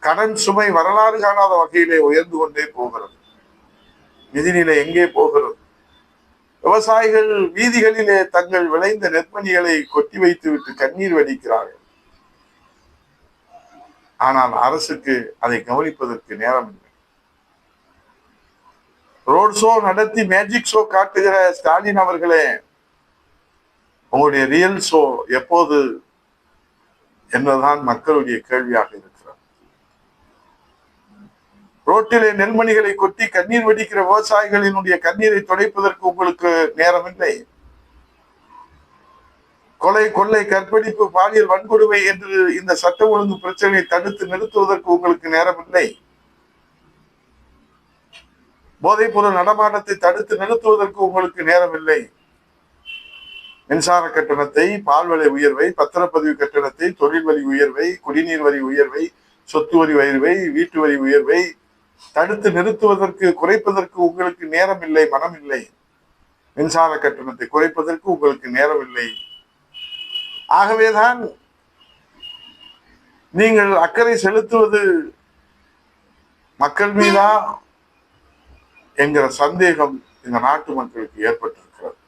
கடன் சுமை வரலாறு காணாத வகையிலே உயர்ந்து கொண்டே போகிறது. நிதிநிலை எங்கே போகிறது? விவசாயிகள் வீதிகளிலே தங்கள் விளைந்த நெற்பணிகளை கொட்டி வைத்துவிட்டு கண்ணீர் வடிக்கிறார்கள். ஆனால் அரசுக்கு அதை கவனிப்பதற்கு நேரம் இல்லை. ரோட் ஷோ நடத்தி மேஜிக் ஷோ காட்டுகிற ஸ்டாலின் அவர்களே, உங்களுடைய ரியல் ஷோ எப்போது என்பதுதான் மக்களுடைய கேள்வியாக இருக்கிறது. ரோட்டிலே நெல்மணிகளை கொட்டி கண்ணீர் வடிக்கிற விவசாயிகளினுடைய கண்ணீரை துடைப்பதற்கு உங்களுக்கு நேரம் இல்லை. கொலை, கொள்ளை, கற்பழிப்பு, பாலியல் வன்கொடுமை என்று இந்த சட்ட ஒழுங்கு பிரச்சனையை தடுத்து நிறுத்துவதற்கு உங்களுக்கு நேரம் இல்லை. போதைப் பொருள் நடமாட்டத்தை தடுத்து நிறுத்துவதற்கு உங்களுக்கு நேரம் இல்லை. மின்சார கட்டணத்தை, பால் விலை உயர்வை, பத்திரப்பதிவு கட்டணத்தை, தொழில் வரி உயர்வை, குடிநீர் வரி உயர்வை, சொத்து வரி உயர்வை, வீட்டு வரி உயர்வை தடுத்து நிறுத்துவதற்கு, குறைப்பதற்கு உங்களுக்கு நேரம் இல்லை, மனம் இல்லை. மின்சார கட்டணத்தை குறைப்பதற்கு உங்களுக்கு நேரம் இல்லை. ஆகவேதான் நீங்கள் அக்கறை செலுத்துவது மக்கள் மீதா என்கிற சந்தேகம் இந்த நாட்டு மக்களுக்கு ஏற்பட்டிருக்கிறது.